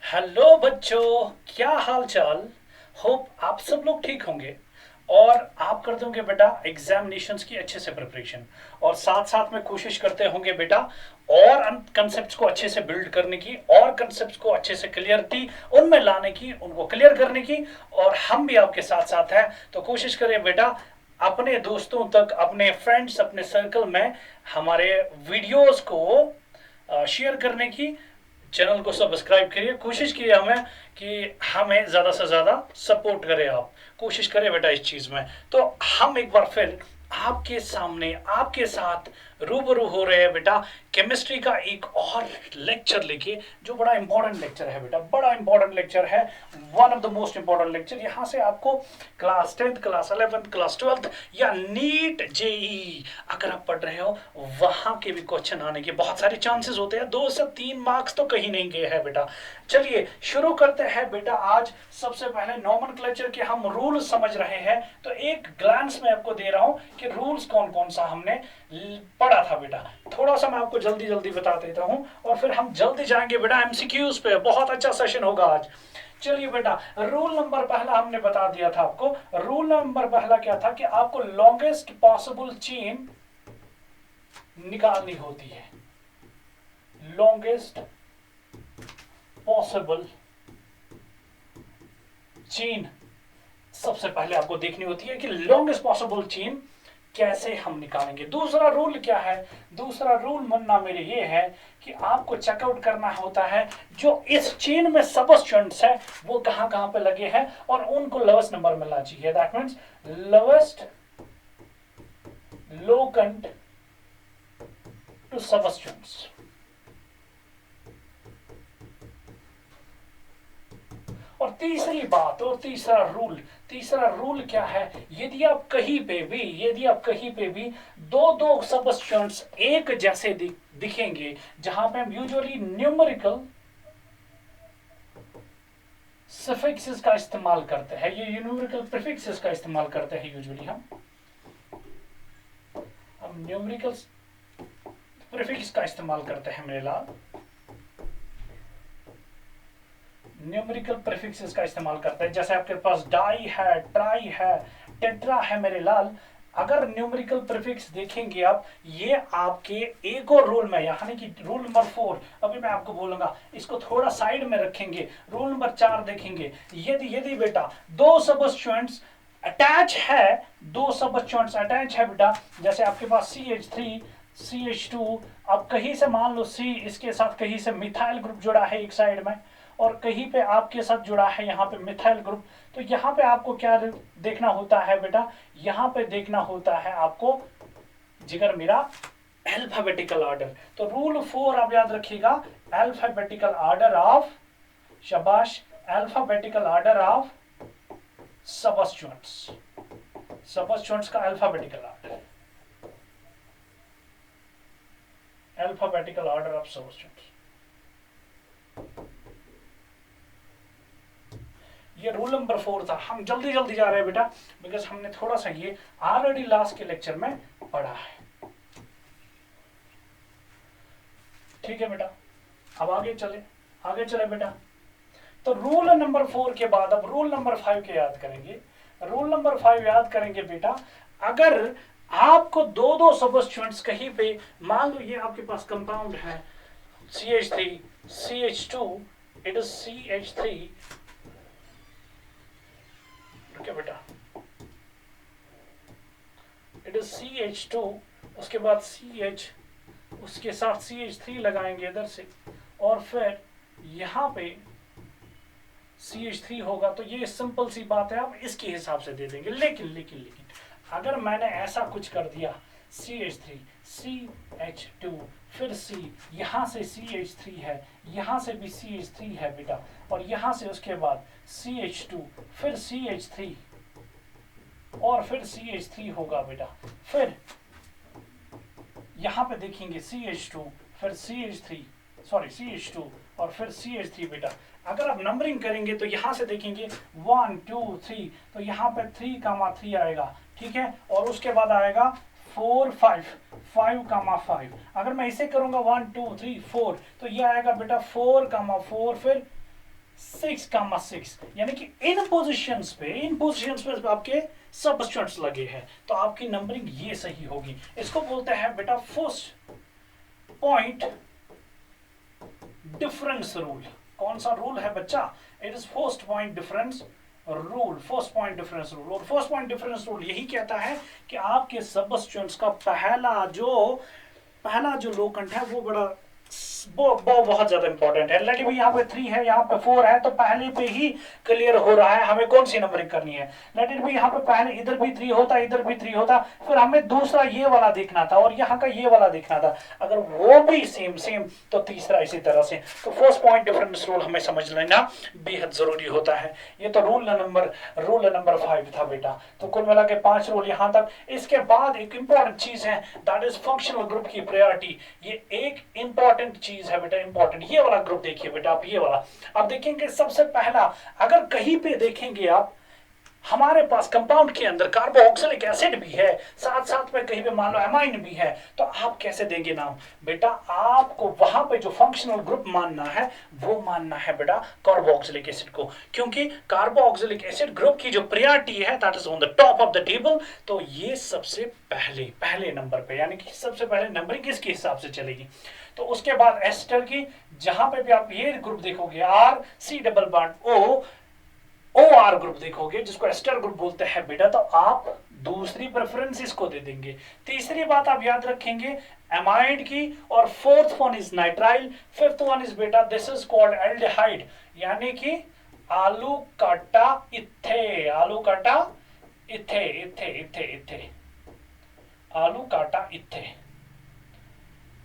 Hello बच्चों, क्या हाल चाल। होप आप सब लोग ठीक होंगे और आप करते होंगे बेटा एग्जामिनेशंस की अच्छे से प्रिपरेशन। और साथ साथ में कोशिश करते होंगे बेटा और कंसेप्ट को अच्छे से बिल्ड करने की और कंसेप्ट को अच्छे से क्लियरिटी उनमें लाने की, उनको क्लियर करने की। और हम भी आपके साथ साथ हैं, तो कोशिश करें बेटा अपने दोस्तों तक, अपने फ्रेंड्स, अपने सर्कल में हमारे वीडियोस को शेयर करने की। चैनल को सब्सक्राइब करिए, कोशिश कीजिए हमें कि हमें ज़्यादा से ज़्यादा सपोर्ट करें। आप कोशिश करें बेटा इस चीज़ में। तो हम एक बार फिर आपके सामने आपके साथ रूबरू हो रहे हैं बेटा केमिस्ट्री का एक और लेक्चर लेके, जो बड़ा इंपॉर्टेंट लेक्चर है बेटा, बड़ा इंपॉर्टेंट लेक्चर है। One of the most important lecture. यहाँ से आपको class 10th, class 11th, class 12th या नीट जेई अगर आप पढ़ रहे हो, वहां के भी क्वेश्चन आने के बहुत सारे चांसेस होते हैं। 2 से 3 मार्क्स तो कहीं नहीं गए हैं बेटा। चलिए शुरू करते हैं बेटा। आज सबसे पहले नोमेनक्लेचर के हम रूल समझ रहे हैं, तो एक ग्लांस में आपको दे रहा हूं कि रूल्स कौन कौन सा हमने पढ़ा था बेटा। थोड़ा सा मैं आपको जल्दी जल्दी बता देता हूं और फिर हम जल्दी जाएंगे बेटा एमसीक्यूज पे। बहुत अच्छा सेशन होगा आज। चलिए बेटा, रूल नंबर पहला हमने बता दिया था आपको। रूल नंबर पहला क्या था कि आपको लॉन्गेस्ट पॉसिबल चेन निकालनी होती है। लॉन्गेस्ट पॉसिबल चेन सबसे पहले आपको देखनी होती है कि लॉन्गेस्ट पॉसिबल चेन कैसे हम निकालेंगे। दूसरा रूल क्या है? दूसरा रूल मानना मेरे ये है कि आपको चेकआउट करना होता है जो इस चेन में सबस्टेंट्स है वो कहां कहां पे लगे हैं और उनको लोवेस्ट नंबर मिलना चाहिए। That means lowest locant to substituents. और तीसरी बात और तीसरा रूल क्या है? यदि आप कहीं पे भी दो दो सबस्टेंट्स एक जैसे दिखेंगे, जहां पे हम यूजुअली न्यूमेरिकल सफिक्सेस का इस्तेमाल करते हैं, ये न्यूमेरिकल प्रीफिक्सेस का इस्तेमाल करते हैं यूजुअली हम न्यूमेरिकल प्रीफिक्स का इस्तेमाल करते हैं मेरे लाल। न्यूमेरिकल प्रीफिक्सेस का इस्तेमाल करते हैं। जैसे आपके पास डाई है, ट्राई है, टेट्रा है मेरे लाल। अगर न्यूमेरिकल प्रीफिक्स देखेंगे आप, ये आपके एक और रूल में, यानी कि रूल नंबर 4, अभी मैं आपको बोलूंगा, इसको थोड़ा साइड में रखेंगे। रूल नंबर 4 देखेंगे। यदि बेटा दो सबस्टेंट्स अटैच है, दो सबस्टेंट्स अटैच है बेटा, जैसे आपके पास CH3 CH2, अब कहीं से मान लो C इसके साथ कहीं से मिथाइल ग्रुप जुड़ा है एक साइड में, और कहीं पे आपके साथ जुड़ा है यहाँ पे मिथाइल ग्रुप। तो यहाँ पे आपको क्या देखना होता है बेटा? यहाँ पे देखना होता है आपको, जिगर मेरा, अल्फाबेटिकल ऑर्डर। तो रूल 4 आप याद रखिएगा, अल्फाबेटिकल ऑर्डर ऑफ, शाबाश, alphabetical order of substituents. Substituents का alphabetical order, alphabetical order of substituents. ये रूल नंबर 4 था। हम जल्दी जल्दी जा रहे हैं बेटा, बिकॉज हमने थोड़ा सा ये ऑलरेडी लास्ट के लेक्चर में पढ़ा है। ठीक है बेटा, अब आगे चले बेटा। तो रूल नंबर 4 के बाद अब रूल नंबर 5 के याद करेंगे। रूल नंबर 5 याद करेंगे बेटा, अगर आपको दो दो सबस्टेंट्स कहीं पे, मान लो ये आपके पास कंपाउंड है CH3 CH2, it is CH3, क्या बेटा, इट इज CH2, उसके बाद CH, उसके साथ CH3 लगाएंगे इधर से, और फिर यहां पे CH3 होगा। तो ये सिंपल सी बात है, आप इसके हिसाब से दे देंगे। लेकिन अगर मैंने ऐसा कुछ कर दिया, CH3 CH2 फिर C, यहां से CH3 है, यहां से भी CH3 है बेटा, और यहां से उसके बाद CH2 फिर CH3 और फिर CH3 होगा बेटा। फिर यहां पे देखेंगे CH2 फिर CH2 और फिर CH3 बेटा। अगर आप नंबरिंग करेंगे तो यहां से देखेंगे 1 2 3, तो यहां पे 3,3 आएगा, ठीक है, और उसके बाद आएगा 4 5 5,5। अगर मैं इसे करूंगा 1 2 3 4, तो ये आएगा बेटा 4,4 फिर 6,6 यानी कि इन पोजीशंस पे आपके सबस्टिट्यूएंट्स लगे हैं, तो आपकी नंबरिंग ये सही होगी। इसको बोलते हैं बेटा फर्स्ट पॉइंट डिफरेंस रूल। कौन सा रूल है बच्चा? It is first point difference rule. First point difference rule, और फर्स्ट पॉइंट डिफरेंस रूल यही कहता है कि आपके सबस्टिट्यूएंट्स का पहला जो लोकंठ है वो बहुत ज्यादा इंपॉर्टेंट है। लेट भी यहाँ पे 3 है, यहाँ पे 4 है, तो पहले पे ही क्लियर हो रहा है हमें कौन सी नंबरिंग करनी है। लेट भी यहाँ पे पहले इधर भी 3 होता, इधर भी 3 होता, फिर हमें दूसरा ये वाला देखना था और यहाँ का ये वाला देखना था। अगर वो भी सेम तो तीसरा इसी तरह से। तो फर्स्ट पॉइंट डिफरेंस रूल हमें समझ लेना बेहद जरूरी होता है। ये तो रूल नंबर 5 था बेटा। तो कुल मिला के 5 रूल यहाँ तक। इसके बाद एक इंपॉर्टेंट चीज है, दैट इज फंक्शनल ग्रुप की प्रायोरिटी। ये एक इंपॉर्टेंट चीज है बेटा, इंपॉर्टेंट। ये वाला ग्रुप देखिए बेटा आप, ये वाला आप देखेंगे सबसे पहला, अगर कहीं पे देखेंगे आप हमारे पास कंपाउंड के अंदर कार्बोक्सिलिक एसिड भी है, साथ साथ में कहीं पे मान लो एमाइन भी है, तो आप कैसे देंगे नाम? बेटा आपको वहां पे जो फंक्शनल ग्रुप मानना है वो मानना है बेटा कार्बोक्सिलिक एसिड को, क्योंकि कार्बोक्सिलिक एसिड ग्रुप की जो प्रायोरिटी है that is on the top of the table. तो ये सबसे पहले नंबर पे, यानी कि सबसे पहले नंबरिंग किसके हिसाब से चलेगी। तो उसके बाद एस्टर की, जहां पे भी आप ये ग्रुप देखोगे R C double bond O R group देखोगे, जिसको एस्टर ग्रुप बोलते हैं बेटा, तो आप दूसरी प्रेफरेंस इसको दे देंगे। तीसरी बात आप याद रखेंगे एमाइड की, और fourth one is nitrile, fifth one is बेटा दिस इज कॉल्ड एल्डिहाइड, यानी कि आलू काटा इथे, आलू काटा इथे इथे इथे इथे आलू काटा इथे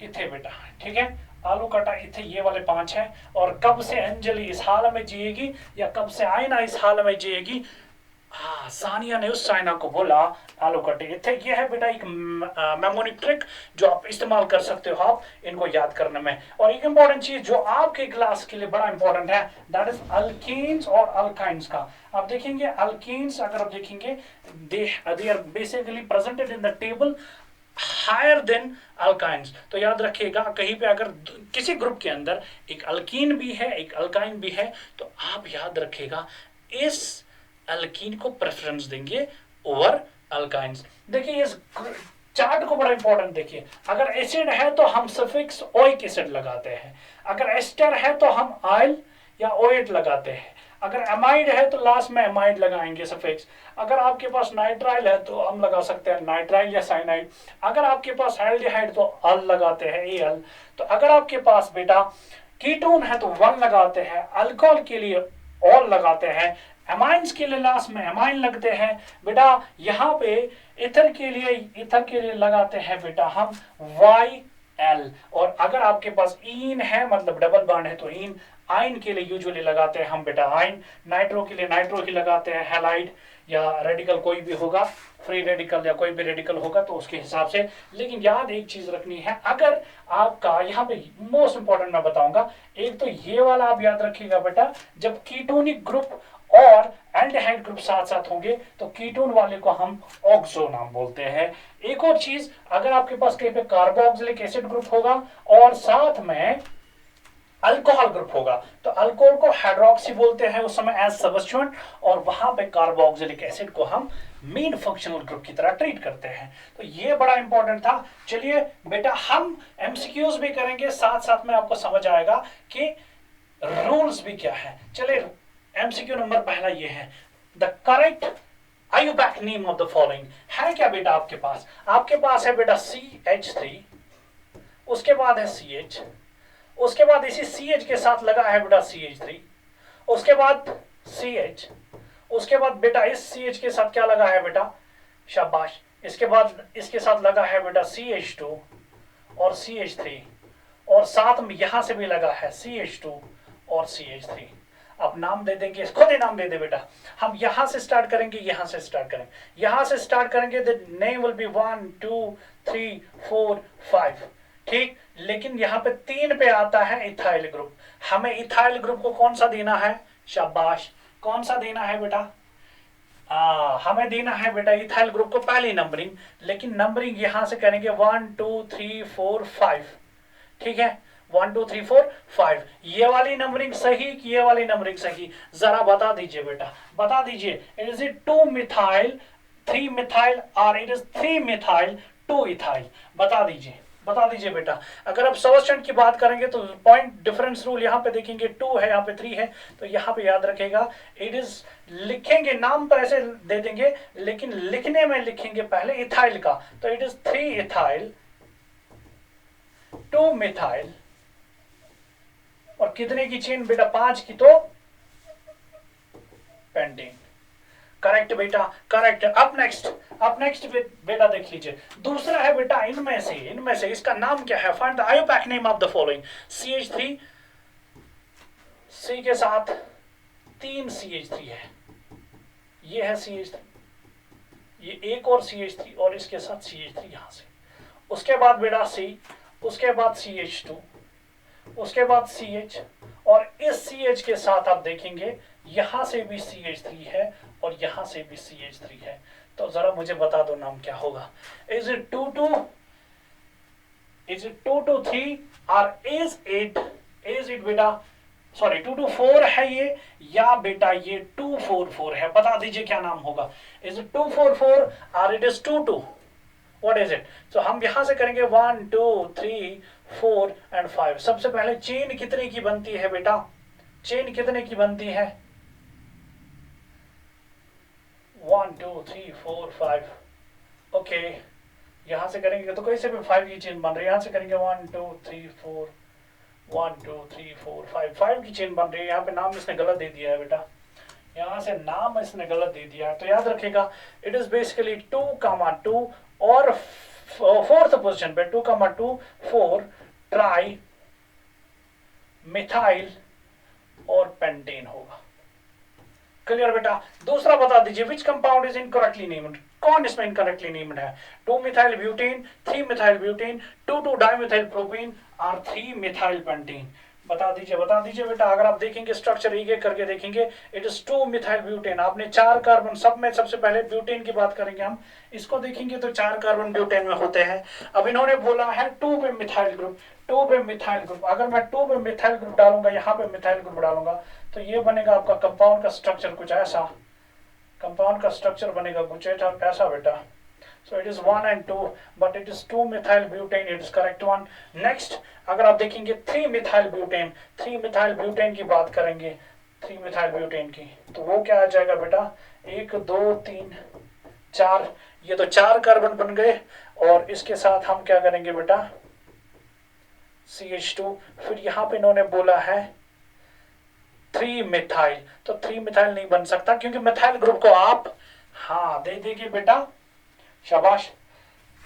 इथे बेटा, ठीक है। आलू काटा इथे, ये वाले 5 हैं। और कब से अंजलि इस हाल में जिएगी, या कब से आयना इस हाल में जिएगी? हाँ, सानिया ने उस साइना को बोला आलू काटे इथे। ये है बेटा एक मेमोरी ट्रिक जो आप इस्तेमाल कर सकते हो आप इनको याद करने में। और एक इंपॉर्टेंट चीज जो आपके क्लास के लिए बड़ा इंपॉर्टेंट है, दैट इज अल्कीन्स और अल्काइंस का। आप देखेंगे अल्कीन्स, अगर आप देखेंगे they are basically presented in the table higher than alkynes. तो याद रखिएगा कहीं पे अगर किसी ग्रुप के अंदर एक अल्कीन भी है एक अल्काइन भी है, तो आप याद रखिएगा इस अल्कीन को प्रेफरेंस देंगे ओवर अल्काइंस। देखिए इस चार्ट को बड़ा इंपॉर्टेंट देखिए, अगर एसिड है तो हम सफिक्स ओइक एसिड लगाते हैं, अगर एस्टर है तो हम आयल या ओएट लगाते हैं, अगर एमाइड है तो लास्ट में एमाइड लगाएंगे सफिक्स, अगर आपके पास नाइट्राइल है तो हम लगा सकते हैं नाइट्राइल या साइनाइड, अगर आपके पास एल्डिहाइड तो अल लगाते हैं एल, तो अगर आपके पास बेटा कीटोन है तो वन लगाते हैं, अल्कोहल के लिए ऑल लगाते हैं, एमाइंस के लिए लास्ट में एमाइन लगते हैं बेटा। यहाँ पे इथर के लिए लगाते हैं बेटा हम वाई एल, और अगर आपके पास इन है मतलब डबल बॉन्ड है तो इन, आइन के लिए यूजुअली लगाते हैं हम बेटा आइन, नाइट्रो के लिए नाइट्रो ही लगाते हैं हैलाइड, या रेडिकल कोई भी होगा, फ्री रेडिकल या कोई भी रेडिकल होगा तो उसके हिसाब से। लेकिन याद एक चीज रखनी है, अगर आपका यहाँ पे मोस्ट इंपॉर्टेंट मैं बताऊंगा, एक तो ये वाला आप याद रखिएगा बेटा, जब कीटोनिक ग्रुप और एल्डिहाइड ग्रुप साथ साथ होंगे तो कीटोन वाले को हम ऑक्सो नाम बोलते हैं। एक और चीज, अगर आपके पास कहीं पे कार्बोक्सिलिक एसिड ग्रुप होगा और साथ में अल्कोहल ग्रुप होगा तो अल्कोहल को हाइड्रोक्सी बोलते हैं उस समय एज सबस्टिट्यूएंट, और वहां पे कार्बोक्सिलिक एसिड को हम मेन फंक्शनल ग्रुप की तरह ट्रीट करते हैं। तो ये बड़ा इंपॉर्टेंट था। चलिए बेटा हम एमसीक्यूज भी करेंगे, साथ साथ में आपको समझ आएगा कि रूल्स भी क्या है। चलिए एमसीक्यू नंबर पहला ये है, the correct IUPAC name of the following है क्या बेटा आपके पास है बेटा CH3, उसके बाद है CH, उसके बाद इसी CH के साथ लगा है बेटा CH3, उसके बाद CH, उसके बाद बेटा इस CH के साथ क्या लगा है बेटा, शाबाश, इसके बाद इसके साथ लगा है बेटा CH2 और CH3, और साथ में यहां से भी लगा है CH2 और CH3। अब नाम दे देंगे, खुद ही नाम दे दे बेटा। हम यहां से स्टार्ट करेंगे, यहां से स्टार्ट करेंगे, द नेम विल बी 1 2 3 4 5, ठीक। लेकिन यहाँ पे 3 पे आता है इथाइल ग्रुप, हमें इथाइल ग्रुप को कौन सा देना है, शाबाश, कौन सा देना है बेटा, हमें देना है बेटा इथाइल ग्रुप को पहली नंबरिंग। लेकिन नंबरिंग यहां से करेंगे 1 2 3 4 5, ठीक है, 1 2 3 4 5। ये वाली नंबरिंग सही कि ये वाली नंबरिंग सही, जरा बता दीजिए बेटा, बता दीजिए। इज इट 2 मिथाइल 3 मिथाइल और इट इज 3 मिथाइल 2 इथाइल? बता दीजिए, बता दीजिए बेटा। अगर आप सबस्टेंट की बात करेंगे तो पॉइंट डिफरेंस रूल यहाँ पे देखेंगे, 2 है यहाँ पे 3 है, तो यहाँ पे याद रखेगा इट इज, लिखेंगे नाम तो ऐसे दे देंगे लेकिन लिखने में लिखेंगे पहले इथाइल का, तो इट इज 3 इथाइल 2 मिथाइल और कितने की चेन बेटा? 5 की, तो पेंटेन। करेक्ट बेटा, करेक्ट। अब नेक्स्ट बेटा देख लीजिए, दूसरा है बेटा इनमें से इसका नाम क्या है? Find the IUPAC name of the following. CH3, C के साथ 3 CH3 है, ये है CH3, ये एक और CH3 और इसके साथ CH3 यहां से, उसके बाद बेटा C, उसके बाद CH2, उसके बाद CH, और इस CH के साथ आप देखेंगे यहां से भी CH3 है और यहां से भी CH3 है, तो जरा मुझे बता दो नाम क्या होगा? इज इट 2 2, इज इट 2 2 3 और इज इट बेटा, सॉरी 2 2 4 है ये, या बेटा ये 2 4 4 है? बता दीजिए क्या नाम होगा? इज इट 2 4 4 और it is 2 2? What is it? तो हम यहां से करेंगे 1 2 3 4 एंड 5। सबसे पहले चेन कितने की बनती है बेटा? चेन कितने की बनती है? 1 2 3 4 5। ओके, यहां से करेंगे तो कैसे भी 5 की चेन बन रही है, यहां से करेंगे 1 2 3 4, 1 2 3 4 5, 5 की चेन बन रही है। यहाँ पे नाम इसने गलत दे दिया है बेटा, यहाँ से नाम इसने गलत दे दिया है, तो याद रखेगा इट इज बेसिकली 2 2 और फोर्थ पोजिशन पे 2 2 4 ट्राई मिथाइल और पेंटेन होगा। क्लियर बेटा? दूसरा बता दीजिए, which compound is incorrectly named? कौन इसमें इनकरेक्टली नेम्ड है? 2 methyl butane, 3 methyl butane, 2 2 dimethyl propane और 3 मिथाइल पेंटेन? बता दीजिए बेटा। अगर आप देखेंगे स्ट्रक्चर एक एक करके देखेंगे, इट इज 2 मिथाइल ब्यूटेन। आपने 4 कार्बन, सब में सबसे पहले ब्यूटेन की बात करेंगे हम, इसको देखेंगे तो 4 कार्बन ब्यूटेन में होते हैं। अब इन्होंने बोला है 2 पे मिथाइल ग्रुप, 2 पे मिथाइल ग्रुप। अगर मैं 2 पे मिथाइल ग्रुप डालूंगा, यहाँ पे मिथाइल ग्रुप डालूंगा, तो ये बनेगा आपका कंपाउंड का स्ट्रक्चर कुछ ऐसा, कंपाउंड का स्ट्रक्चर बनेगा कुछ ऐसा बेटा। So it is 1 and 2, but it is 2 methyl butane. It is correct one. Next, अगर आप देखेंगे 3 methyl butane, 3 methyl butane की बात करेंगे, 3 methyl butane की, तो वो क्या आ जाएगा बेटा? 1 2 3 4, ये तो 4 कार्बन बन गए, और इसके साथ हम क्या करेंगे बेटा? CH2। फिर यहाँ पे इन्होंने बोला है 3 मिथाइल, तो 3 मिथाइल नहीं बन सकता क्योंकि मिथाइल ग्रुप को आप हाँ दे देंगे बेटा, शाबाश।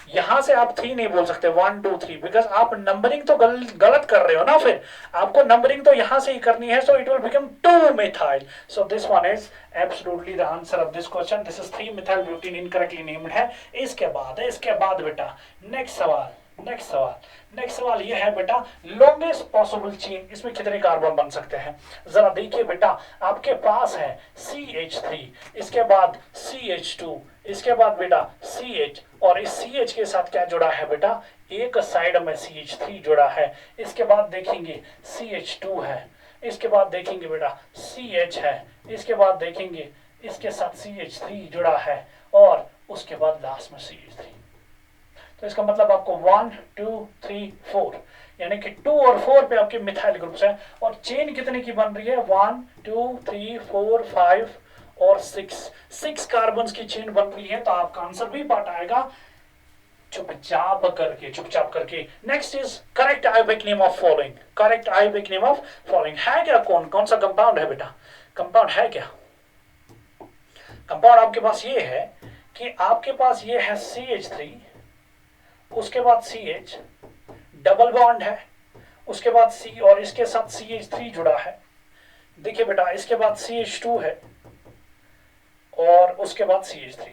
यहां से आप 3 नहीं बोल सकते, 1 2 3, बिकॉज आप नंबरिंग तो गलत कर रहे हो ना, फिर आपको नंबरिंग तो यहां से ही करनी है, सो it will become 2 methyl. So this one is absolutely the answer of this question. This is 3 methyl butane incorrectly named है। इसके बाद बेटा नेक्स्ट सवाल ये है बेटा, लॉन्गेस्ट पॉसिबल चेन, इसमें कितने कार्बन बन सकते हैं? जरा देखिए बेटा, आपके पास है CH3, इसके बाद CH2, इसके बाद बेटा CH, और इस CH के साथ क्या जुड़ा है बेटा? एक साइड में CH3 जुड़ा है। इसके बाद देखेंगे CH2 है, इसके बाद देखेंगे बेटा CH है, इसके बाद देखेंगे इसके साथ CH3 जुड़ा है, और उसके बाद लास्ट में CH3। तो इसका मतलब आपको 1 2 3 4, यानी कि 2 और 4 पे आपके मिथाइल ग्रुप्स हैं, और चेन कितने की बन रही है? 1 2 3 4 5 और 6 कार्बन की चेन बन रही है। तो आपका आंसर भी पार्ट आएगा चुपचाप करके। Next is correct IUPAC name of following. Correct IUPAC name of following है क्या? कौन सा कंपाउंड है बेटा? कंपाउंड है क्या? कंपाउंड आपके पास ये है कि आपके पास ये है CH3, उसके बाद CH, डबल बॉन्ड है, उसके बाद C और इसके साथ CH3 जुड़ा है। देखिए बेटा, इसके बाद CH2 है और उसके बाद CH3।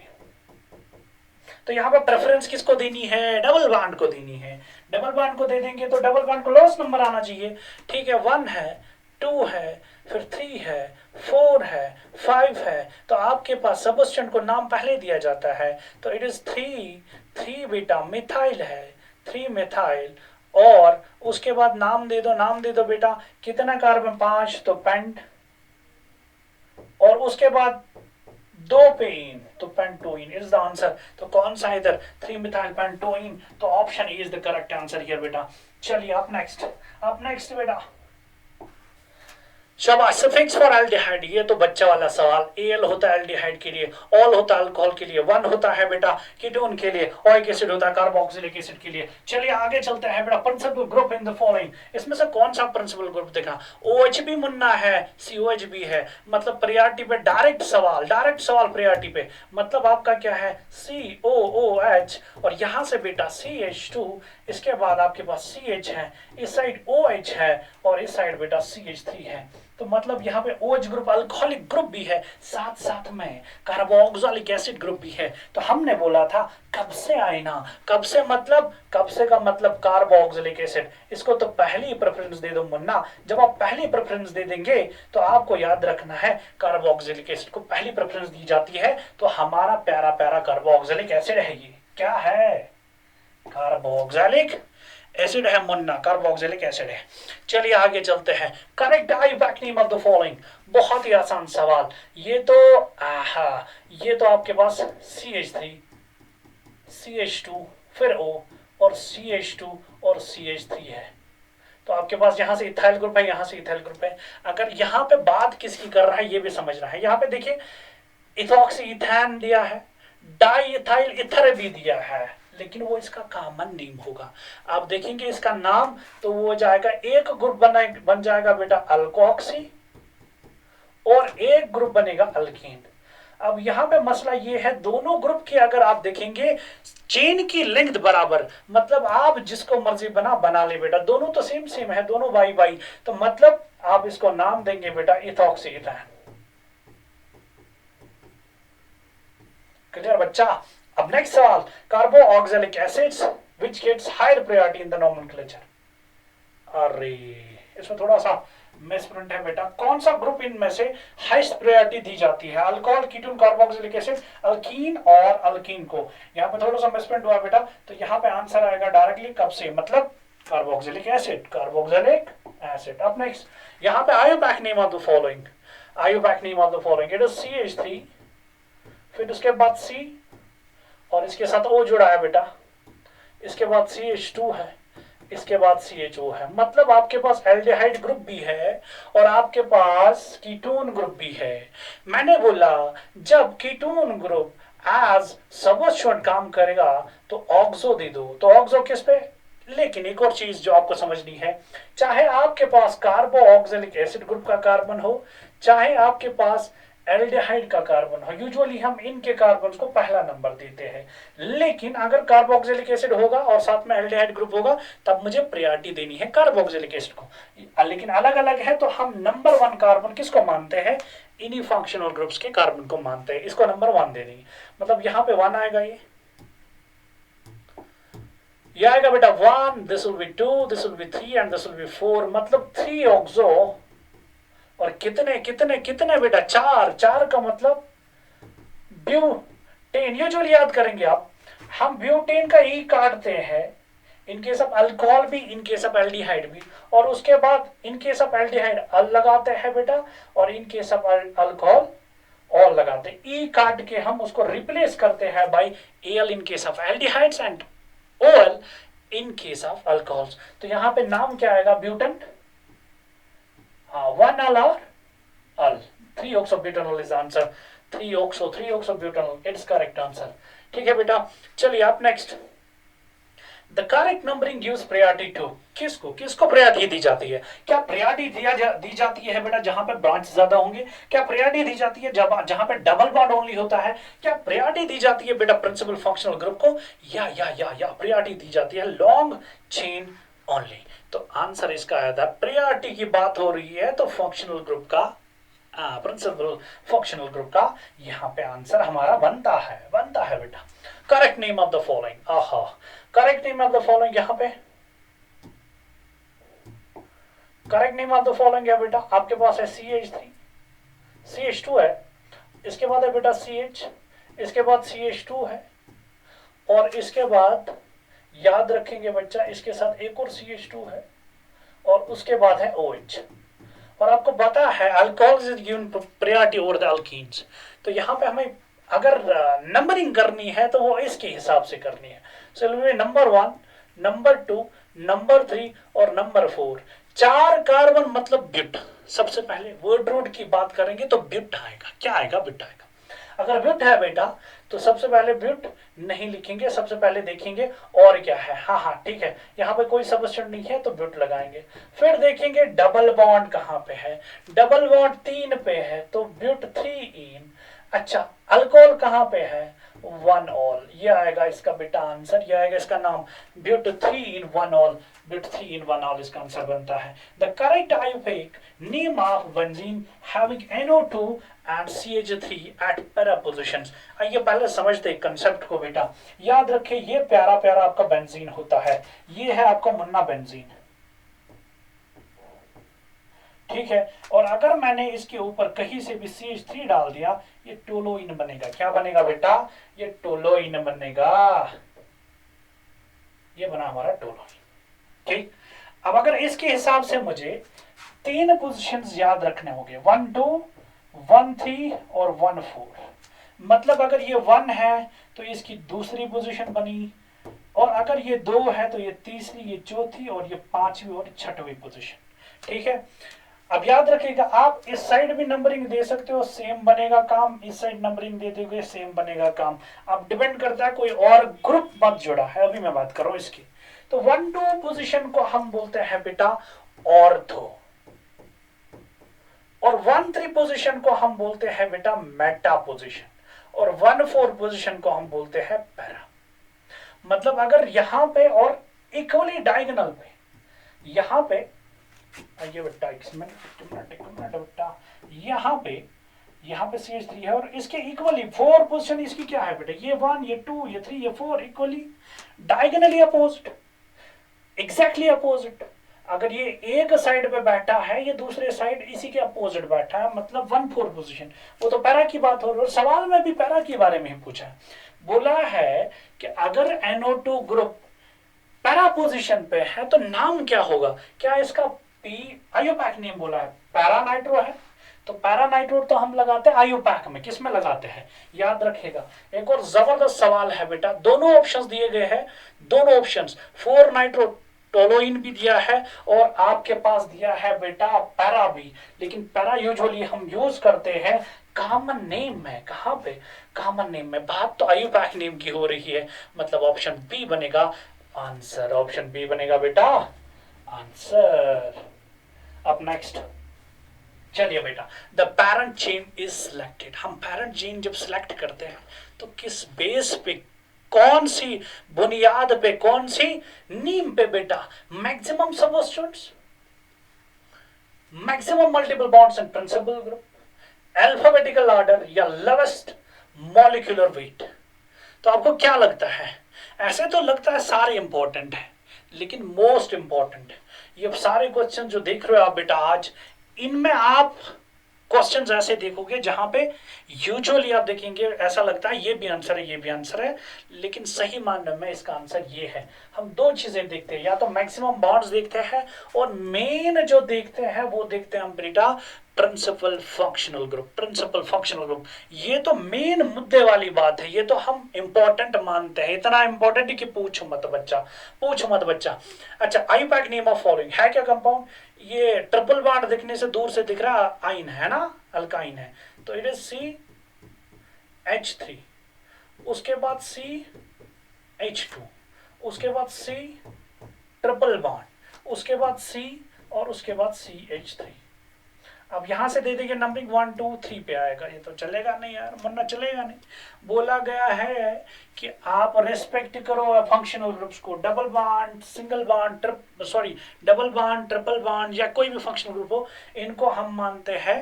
तो यहाँ पर प्रेफरेंस किसको देनी है? डबल बॉन्ड को देनी है। डबल बॉन्ड को दे देंगे तो डबल बॉन्ड को लोएस्ट नंबर आना चाहिए। ठीक है, 1 है, 2 है, फिर 3 है, 4 है, 5 है। तो आपके पास सबस्टेंट को नाम पहले दिया जाता है, तो इट इज 3 बेटा मिथाइल है, 3 मिथाइल और उसके बाद नाम दे दो बेटा, कितना कार्बन 5, तो पेंट, और उसके बाद 2 पेन, तो पेंटोइन इज द आंसर। तो कौन सा इधर 3 मिथाइल पेंटोइन, तो option A is the correct answer here बेटा। चलिए आप नेक्स्ट बेटा। शाबाश, सफिक्स फॉर एल्डिहाइड, ये तो बच्चा वाला सवाल। एल होता है एल्डिहाइड के लिए, ऑल होता है अल्कोहल के लिए, वन होता है बेटा कीटोन के लिए, ओइक एसिड होता है कार्बोक्सिलिक एसिड के लिए। चलिए आगे चलते हैं बेटा। Principal group in the following, इसमें से कौन सा प्रिंसिपल ग्रुप देखा? OH भी मुन्ना है, COH भी है, मतलब प्रियॉरिटी पे डायरेक्ट सवाल प्रियॉरिटी पे, मतलब आपका क्या है COOH, और यहां से बेटा CH2, इसके बाद आपके पास CH है, इस साइड OH है, और इस साइड बेटा CH3 है। तो मतलब यहाँ पे OH ग्रुप अल्कोहलिक ग्रुप भी है, साथ साथ में कार्बोक्सिलिक एसिड ग्रुप भी है। तो हमने बोला था कब से आए ना, कब से का मतलब कार्बोक्सिलिक एसिड, इसको तो पहली प्रेफरेंस दे दो मुन्ना। जब आप पहली प्रेफरेंस दे देंगे तो आपको याद रखना है कार्बोक्सिलिक एसिड को पहली प्रेफरेंस दी जाती है, तो हमारा प्यारा प्यारा कार्बोक्सिलिक एसिड है। ये क्या है? कार्बोक्सिलिक एसिड है मुन्ना, कार्बोक्सिलिक एसिड है। चलिए आगे चलते हैं। Correct IUPAC name of the following, बहुत ही आसान सवाल। ये तो आपके पास CH3, CH2, फिर O, और CH2 और CH3 है। तो आपके पास यहां से इथाइल ग्रुप है, यहां से इथाइल ग्रुप है। अगर यहां पे बात किसकी कर रहा है ये भी समझना है। यहां पे देखिए इथॉक्सी इथैन दिया है, डाई इथाइल इथर भी दिया है, लेकिन वो इसका कॉमन नेम होगा। आप देखेंगे इसका नाम तो वो हो जाएगा, एक ग्रुप बन जाएगा बेटा अल्कोक्सी, और एक ग्रुप बनेगा अल्कीन। अब यहां पे मसला ये है, दोनों ग्रुप की अगर आप देखेंगे चेन की लेंथ बराबर, मतलब आप जिसको मर्जी बना ले बेटा, दोनों तो सेम है, दोनों बाई, तो मतलब आप इसको नाम देंगे बेटा इथॉक्सी इथैन। क्लियर बच्चा? अब नेक्स्ट सवाल, carboxylic acids which gets higher priority in the nomenclature. अरे इसमें थोड़ा सा मिसप्रिंट है बेटा, कौन सा ग्रुप इनमें से हाईएस्ट प्रायोरिटी दी जाती है? Alcohol, ketone, carboxylic acid, alkyne और अल्कीन को। यहाँ पे थोड़ा सा मिसप्रिंट हुआ बेटा, तो यहाँ पे आंसर आएगा डायरेक्टली कब से, मतलब कार्बोक्सिलिक एसिड। अब नेक्स्ट, यहाँ पे IUPAC name of the following, it is CH3, फिर उसके बाद C, और इसके साथ O जुड़ा है बेटा, इसके बाद CH2 है, इसके बाद CHO है। मतलब आपके पास एल्डिहाइड ग्रुप भी है और आपके पास कीटोन ग्रुप भी है। मैंने बोला जब कीटोन ग्रुप एज सबस्टिट्यूएंट काम करेगा तो ऑक्सो दे दो, तो ऑक्सो किस पे? लेकिन एक और चीज जो आपको समझनी है, चाहे आपके पास कार्बोक्सिलिक एसिड ग्रुप का कार्बन हो, चाहे आपके पास एल्डिहाइड का कार्बन हो, यूजुअली हम इनके कार्बन को पहला नंबर देते हैं, लेकिन अगर कार्बोक्सिलिक एसिड होगा और साथ में एल्डिहाइड ग्रुप होगा तब मुझे प्रायोरिटी देनी है कार्बोक्सिलिक एसिड को। लेकिन अलग अलग है तो हम नंबर 1 कार्बन किसको मानते हैं? इन्हीं फंक्शनल ग्रुप्स के कार्बन को मानते हैं, इसको नंबर 1 दे देंगे। मतलब यहाँ पे 1 आएगा, ये आएगा बेटा 1, this will be 2, this will be 3 and this will be 4, मतलब 3 ऑक्सो, और कितने बेटा? 4 का मतलब ब्यूटेन। यूजुअली याद करेंगे आप, हम ब्यूटेन का ई काटते हैं इन केस ऑफ अल्कोहल भी, इन केस ऑफ एल्डिहाइड भी, और उसके बाद इन केस ऑफ एल्डिहाइड अल लगाते हैं बेटा, और इन केस ऑफ अल्कोहल ऑल लगाते हैं। ई काट के हम उसको रिप्लेस करते हैं by L in case of aldehydes and OL in case of alcohols. तो यहाँ पे नाम क्या आएगा? ब्यूटेन। 1 अल और अल, 3 oxo-butanol is answer, 3 oxo-butanol, it's correct answer। ठीक है बेटा, चलिए आप next. The correct numbering gives priority to, किसको प्रायोरिटी दी जाती है? क्या प्रायोरिटी दी जाती है बेटा जहां पे ब्रांच ज्यादा होंगे? क्या प्रायोरिटी दी जाती है जहां पे डबल बॉन्ड ओनली होता है? क्या प्रायोरिटी दी जाती है बेटा प्रिंसिपल फंक्शनल ग्रुप को? या प्रायोरिटी दी जाती है लॉन्ग चेन ओनली। तो आंसर इसका आया था, प्रायोरिटी की बात हो रही है तो फंक्शनल ग्रुप का, प्रिंसिपल फंक्शनल ग्रुप का यहाँ पे आंसर हमारा बनता है बेटा। Correct name of the following, correct name of the following यहाँ पे, correct name of the following है बेटा, आपके पास है CH3, CH2 है, इसके बाद है बेटा CH, इसके बाद CH2 है, और इसके बाद याद रखेंगे बच्चा, इसके साथ एक और CH2 है और उसके बाद है OH। और आपको पता है alcohols is given priority over the alkenes. तो यहाँ पे हमें अगर नंबरिंग करनी है तो वो इसके हिसाब से करनी है। चलो नंबर 1, नंबर 2, नंबर 3 और नंबर 4। 4 कार्बन मतलब ब्यूट। सबसे पहले वर्ड रूट की बात करेंगे तो ब्यूट आएगा। क्या आएगा? ब्यूट आएगा। अगर ब्यूट है बेटा तो सबसे पहले ब्यूट नहीं लिखेंगे, सबसे पहले देखेंगे और क्या है। हाँ हाँ ठीक है, यहाँ पे कोई सब्स्टिट्यूट नहीं है तो ब्यूट लगाएंगे। फिर देखेंगे डबल बॉन्ड कहाँ पे है, डबल बॉन्ड 3 पे है तो ब्यूट 3 इन। अच्छा, अल्कोहल कहाँ पे है? 1 ऑल। ये आएगा इसका बेटा आंसर, ये आएगा इसका नाम, but 3 yne 1 ol. But 3 yne 1 ol इसका आंसर बनता है। द करेक्ट आयुर्वेदिक name of benzene having NO2 and CH3 at para positions। आइए पहले समझते हैं कंसेप्ट को बेटा। याद रखें ये प्यारा प्यारा आपका बेंजीन होता है, ये है आपका मुन्ना बेंजीन, ठीक है। और अगर मैंने इसके ऊपर कहीं से भी CH3 डाल दिया, ये टोलोइन बनेगा। क्या बनेगा बेटा? ये टोलोइन बनेगा। ये बना हमारा टोलोइन, ठीक। अब अगर इसके हिसाब से मुझे 3 पोजीशंस याद रखने होंगे, 1 2 1 3 और 1 4। मतलब अगर ये 1 है तो इसकी दूसरी पोजीशन बनी, और अगर ये 2 है तो ये तीसरी, ये चौथी और ये 5वीं और 6वीं पोजीशन, ठीक है। अब याद रखिएगा, आप इस साइड भी नंबरिंग दे सकते हो, सेम बनेगा काम। इस साइड नंबरिंग दे दोगे, सेम बनेगा काम। अब डिपेंड करता है कोई और ग्रुप मत जुड़ा है, अभी मैं बात कर रहा हूं इसकी। तो 1 2 पोजीशन को हम बोलते हैं बेटा ऑर्थो, और 1 3 पोजीशन को हम बोलते हैं बेटा मेटा पोजीशन, और 1 4 पोजीशन को हम बोलते हैं पैरा। मतलब अगर यहां पे और इक्वली डायगोनल पे, यहां पे आइए बेटा एक मिनट बेटा, यहाँ पे CH3 है और इसके इक्वली 4 पोजीशन इसकी क्या है बेटा? ये 1 ये 2 ये 3 ये 4 equally diagonally opposite, exactly opposite. अगर ये एक साइड पे बैठा है, ये दूसरे साइड इसी के अपोजिट बैठा है, मतलब 1 4 पोजीशन। वो तो पैरा की बात हो रही है, और सवाल में भी पैरा के बारे में ही पूछा है। बोला है कि अगर NO2 ग्रुप पैरा पोजीशन पे है तो नाम क्या होगा? क्या इसका पी आयोपैक नेम बोला है, पैरा नाइट्रो है, तो पैरा नाइट्रो तो हम लगाते हैं आयोपैक में। किस में लगाते हैं? याद रखिएगा। एक और जबरदस्त सवाल है बेटा, दोनों ऑप्शंस दिए गए हैं, दोनों ऑप्शंस 4 नाइट्रो टोलोइन भी दिया है और आपके पास दिया है बेटा पैरा भी, लेकिन पैरा यूजुअली हम यूज करते हैं कॉमन नेम में। कहां पे? कॉमन नेम में। बात तो आयुपैक नेम की हो रही है, मतलब ऑप्शन बी बनेगा आंसर, ऑप्शन बी बनेगा बेटा आंसर। अब नेक्स्ट चलिए बेटा, the parent chain is selected. हम पैरेंट चेन जब सिलेक्ट करते हैं तो किस बेस पे, कौन सी बुनियाद पे, कौन सी नीम पे बेटा? Maximum substituents, maximum multiple bonds and principal group, alphabetical order, या लोवेस्ट मॉलिक्यूलर वेट। तो आपको क्या लगता है? ऐसे तो लगता है सारे इंपॉर्टेंट है, लेकिन मोस्ट इंपॉर्टेंट ये सारे क्वेश्चन जो देख रहे हो आप बेटा आज, इनमें आप क्वेश्चंस ऐसे देखोगे जहां पे यूजुअली आप देखेंगे ऐसा लगता है ये भी आंसर है, ये भी आंसर है, लेकिन सही मानने में इसका आंसर ये है। हम 2 चीजें देखते हैं, या तो मैक्सिमम बॉन्ड्स देखते हैं, और मेन जो देखते हैं वो देखते हैं हम बेटा principal functional group. Principal functional group ये तो मेन मुद्दे वाली बात है, ये तो हम इंपॉर्टेंट मानते हैं, इतना इंपॉर्टेंट कि पूछो मत बच्चा, पूछो मत बच्चा। अच्छा, आयुपैक नेम ऑफ फॉलोइंग है क्या कंपाउंड? ये ट्रिपल बॉन्ड दिखने से दूर से दिख रहा आइन है ना, अल्काइन है, तो इट इज CH3, उसके बाद CH2, उसके बाद C ट्रिपल बॉन्ड, उसके बाद C और उसके बाद CH3। अब यहां से दे देंगे नंबरिंग 1 2 3 पे आएगा, ये तो चलेगा नहीं यार, वरना चलेगा नहीं। बोला गया है कि आप रेस्पेक्ट करो फंक्शनल ग्रुप्स को, double bond, single bond, double bond, triple bond, या कोई भी फंक्शनल ग्रुप हो, इनको हम मानते हैं,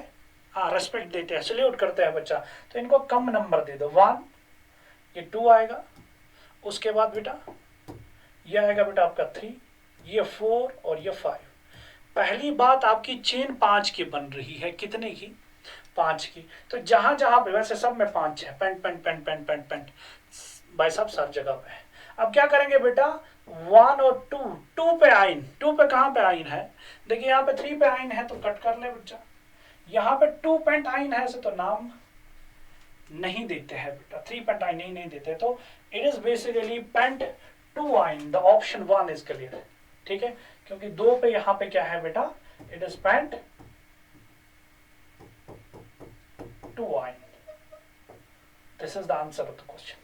रेस्पेक्ट देते हैं, सल्यूट करते हैं बच्चा। तो इनको कम नंबर दे दो, 1, ये 2 आएगा, उसके बाद बेटा ये आएगा बेटा आपका 3, ये 4 और ये 5। पहली बात, आपकी चेन 5 की बन रही है, कितने की? 5 की। तो जहां जहां पे, वैसे सब में 5 है, pent pent pent pent pent pent भाई साहब सब जगह पे है। अब क्या करेंगे बेटा, 1 और 2, 2 पे आइन, 2 पे कहाँ पे आइन है, देखिए यहाँ पे 3 पे आइन है तो कट कर ले बच्चा, यहाँ पे 2 पेंट आइन है तो नाम नहीं देते हैं बेटा, 3 पेंट आइन नहीं देते, तो इट इज बेसिकली पेंट 2 आइन, द ऑप्शन 1 इज क्लियर, ठीक है, क्योंकि 2 पे यहाँ पे क्या है बेटा, इट इज पेंट 2 आइन, this is the answer of the question,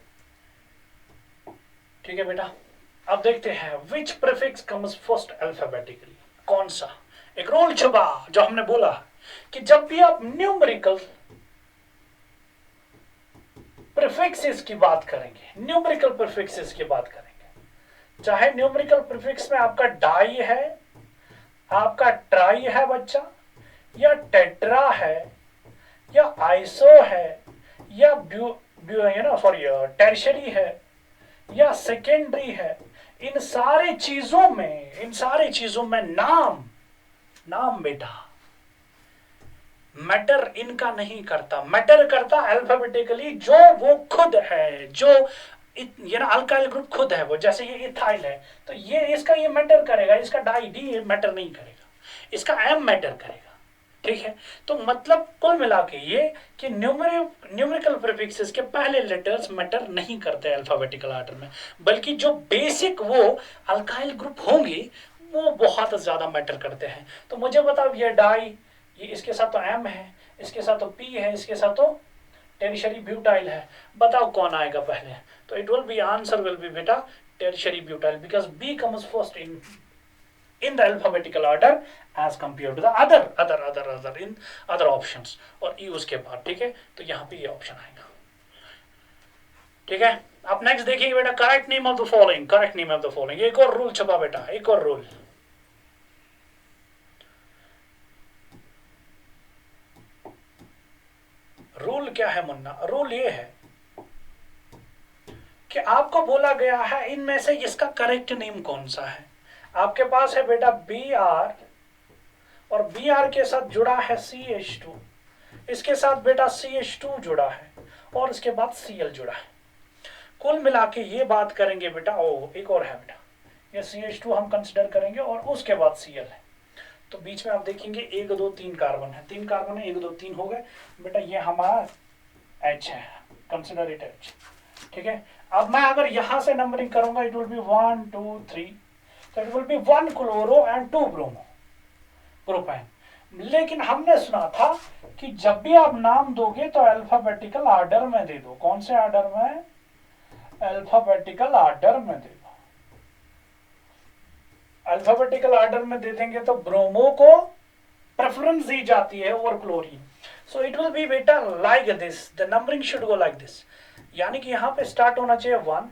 ठीक है बेटा। अब देखते हैं विच प्रीफिक्स कम्स फर्स्ट अल्फाबेटिकली, कौन सा, एक रूल छुपा जो हमने बोला कि जब भी आप न्यूमेरिकल प्रीफिक्सेस की बात करेंगे, न्यूमेरिकल प्रीफिक्सेस की बात करेंगे, चाहे न्यूमेरिकल प्रीफिक्स में आपका डाई है, आपका ट्राई है बच्चा, या टेट्रा है, या आइसो है, या टर्शरी है, या सेकेंडरी है, इन सारे चीजों में नाम बेटा मैटर इनका नहीं करता, मैटर करता अल्फाबेटिकली जो वो खुद है, जो ये ना अल्काइल ग्रुप खुद है वो, जैसे ये इथाइल है तो ये इसका ये मैटर करेगा, इसका डाई डी मैटर नहीं करेगा, इसका एम मैटर करेगा, ठीक है। तो मतलब कुल मिला के ये कि न्यूमेरिकल प्रीफिक्सेस के पहले लेटर्स मैटर नहीं करते अल्फाबेटिकल ऑर्डर में, बल्कि जो बेसिक वो अल्काइल ग्रुप होंगे वो बहुत ज्यादा मैटर करते हैं। तो मुझे बताओ ये डाई, ये इसके साथ तो एम है, इसके साथ तो पी है, इसके साथ तो टेरिशरी ब्यूटाइल है, बताओ कौन आएगा पहले, तो it will be answer will be बेटा tertiary butyl, because B comes first in the alphabetical order as compared to the other options, और ई उसके बाद, ठीक है, तो यहाँ पे ये ऑप्शन आएगा, ठीक है। अब नेक्स्ट देखिए बेटा, correct name of the following, correct name of the following, एक और रूल छपा बेटा, एक और रूल, रूल क्या है मुन्ना, रूल ये है कि आपको बोला गया है इनमें से इसका करेक्ट नेम कौन सा है। आपके पास है बेटा बी आर, और बी आर के साथ जुड़ा है CH2, इसके साथ बेटा CH2 जुड़ा है, और इसके बाद Cl जुड़ा है, कुल मिला के ये बात करेंगे बेटा, ओ एक और है बेटा, ये CH2 हम कंसिडर करेंगे और उसके बाद Cl है, तो बीच में आप देखेंगे 1 2 3 कार्बन है, 3 कार्बन है, 1 2 3 हो गए बेटा, ये हमारा H है, कंसिडर इट H, ठीक है। अब मैं अगर यहां से नंबरिंग करूंगा, इट विल बी 1 2 3, तो it will B 1 chloro and 2 bromo propane. लेकिन हमने सुना था कि जब भी आप नाम दोगे तो अल्फाबेटिकल ऑर्डर में दे दो, कौन से ऑर्डर में, अल्फाबेटिकल ऑर्डर में दे दो, अल्फाबेटिकल ऑर्डर में दे देंगे तो ब्रोमो को प्रेफरेंस दी जाती है over chlorine, so it will be बेटा like this, the numbering should go like this, यानी कि यहां पे स्टार्ट होना चाहिए 1,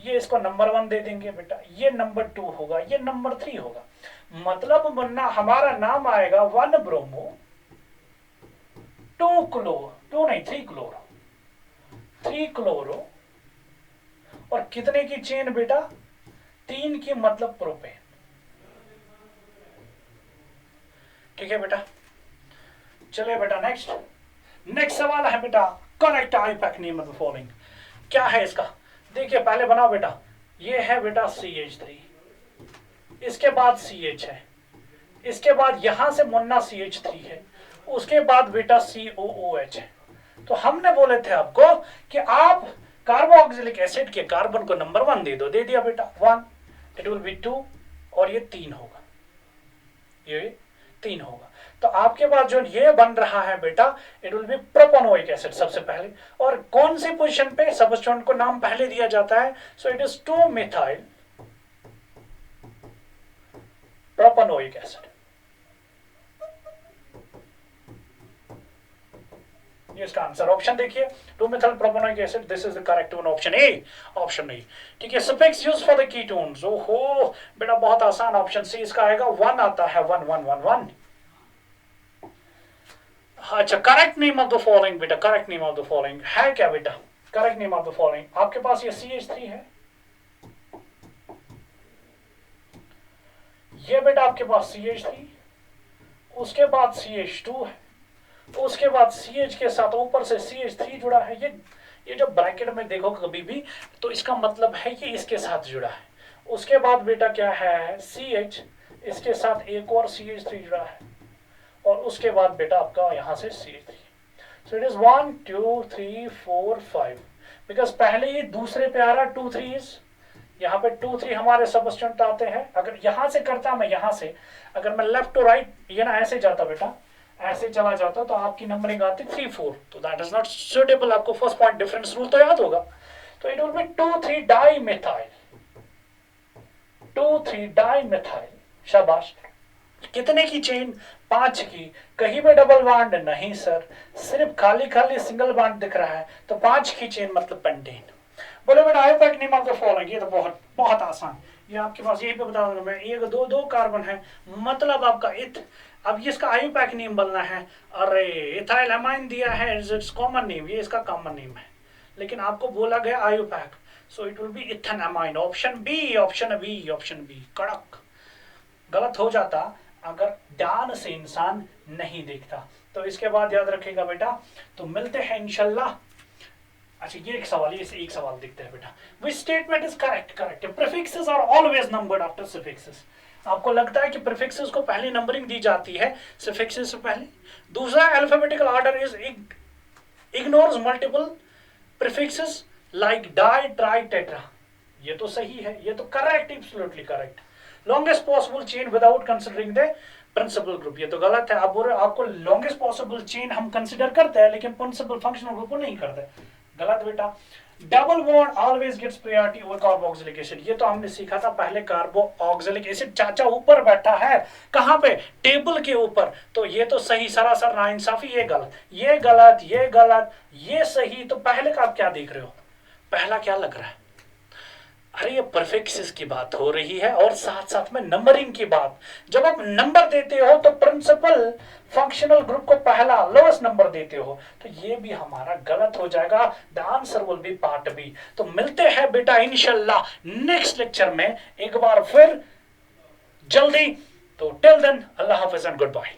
ये इसको नंबर 1 दे देंगे बेटा, ये नंबर 2 होगा, ये नंबर 3 होगा, मतलब बनना हमारा नाम आएगा 1 ब्रोमो 2 क्लोरो, 2 नहीं 3 क्लोरो, 3 क्लोरो, और कितने की चेन बेटा, 3 की, मतलब प्रोपेन, ठीक है बेटा। चलिए बेटा नेक्स्ट सवाल है बेटा, correct IUPAC name of the following, क्या है इसका, देखिए पहले बनाओ बेटा, ये है बेटा CH3, इसके बाद CH है, इसके बाद यहां से मुन्ना CH3 है, उसके बाद बेटा COOH है। तो हमने बोले थे आपको कि आप कार्बोक्सिलिक एसिड के कार्बन को नंबर 1 दे दो, दे दिया बेटा 1, इट विल बी 2, और ये 3 होगा, ये 3 होगा, तो आपके पास जो ये बन रहा है बेटा, it will B propanoic acid सबसे पहले, और कौन सी पोजीशन पे सब्स्टिट्यूएंट को नाम पहले दिया जाता है, so it is 2 methyl propanoic acid, ये इसका आंसर, ऑप्शन देखिए 2 methyl propanoic acid, this is the correct one, option A, option A, ठीक है। Suffix use for the ketones, ओहो बेटा बहुत आसान, ऑप्शन सी इसका आएगा, 1 आता है, 1 1 1 1, अच्छा। Correct name of the following बेटा, correct name of the following है क्या बेटा, correct name of the following, आपके पास ये CH3 है, ये बेटा आपके पास CH3, उसके बाद CH2 है, उसके बाद CH के साथ ऊपर से CH3 जुड़ा है, ये जब ब्रैकेट में देखो कभी भी तो इसका मतलब है कि इसके साथ जुड़ा है। उसके बाद बेटा क्या है CH, इसके साथ एक और CH3 जुड़ा है और उसके बाद बेटा आपका यहाँ से CH3। So it is 1 2 3 4 5 because पहले ये दूसरे पे आ रहा 2 3 यहाँ पे 2 3 हमारे सबस्टेंट आते हैं। अगर यहाँ से करता मैं यहाँ से, अगर मैं लेफ्ट टू राइट ये ना ऐसे जाता बेटा, ऐसे चला जाता तो आपकी नंबरिंग आती 3 4, तो दैट इज नॉट सुटेबल। आपको फर्स्ट पॉइंट डिफरेंस रूल तो याद होगा। तो it will B 2 3 di methyl, 2 3 di methyl. शाबाश। कितने की चेन? 5 की। कहीं पे डबल बॉन्ड नहीं सर, सिर्फ खाली खाली सिंगल बॉन्ड दिख रहा है, तो 5 की चेन मतलब पेंटेन। बोले बेटा IUPAC name of the following, ये तो बहुत बहुत आसान, ये आपके पास यही पे बता दूंगा मैं। एक दो कार्बन है मतलब आपका इथ। अब ये इसका आयोपैक नेम बनना है। अरे इथाइल अमाइन दिया है, इट्स कॉमन नेम, ये इसका कॉमन नेम है, लेकिन आपको बोला गया IUPAC, so it will be ethanamine. Option B, option B, option B. कड़क। गलत हो जाता अगर ध्यान से इंसान नहीं देखता। तो इसके बाद याद रखेगा बेटा। तो मिलते हैं इंशाल्लाह। अच्छा ये एक सवाल, ये एक सवाल देखते हैं बेटा। Which statement is correct? Correct. Prefixes are always numbered after suffixes. आपको लगता है कि प्रीफिक्सेस को पहली नंबरिंग दी जाती है सफिक्सेस से पहले। दूसरा, alphabetical order is ignores multiple prefixes like di tri tetra. ये तो सही है, ये तो correct, absolutely correct. Longest possible chain without considering the principal group, ये तो गलत है। आप बोल रहे आपको लॉन्गेस्ट पॉसिबल चेन हम कंसिडर करते हैं लेकिन प्रिंसिपल फंक्शनल ग्रुप को नहीं करते, गलत बेटा। Double bond always gets priority over carboxylic acid, ये तो हमने सीखा था पहले। कार्बोक्सिलिक एसिड चाचा ऊपर बैठा है, कहां पे? टेबल के ऊपर। तो ये तो सही, सरासर नाइंसाफी। ये गलत, ये गलत, ये गलत, ये सही। तो पहले का आप क्या देख रहे हो? पहला क्या लग रहा है? अरे ये प्रीफिक्सेस की बात हो रही है और साथ साथ में नंबरिंग की बात। जब आप नंबर देते हो तो प्रिंसिपल फंक्शनल ग्रुप को पहला लोएस्ट नंबर देते हो, तो ये भी हमारा गलत हो जाएगा। The answer will be part B. तो मिलते हैं बेटा इंशाल्लाह नेक्स्ट लेक्चर में एक बार फिर जल्दी। तो टिल देन अल्लाह हाफिज एंड गुड बाय।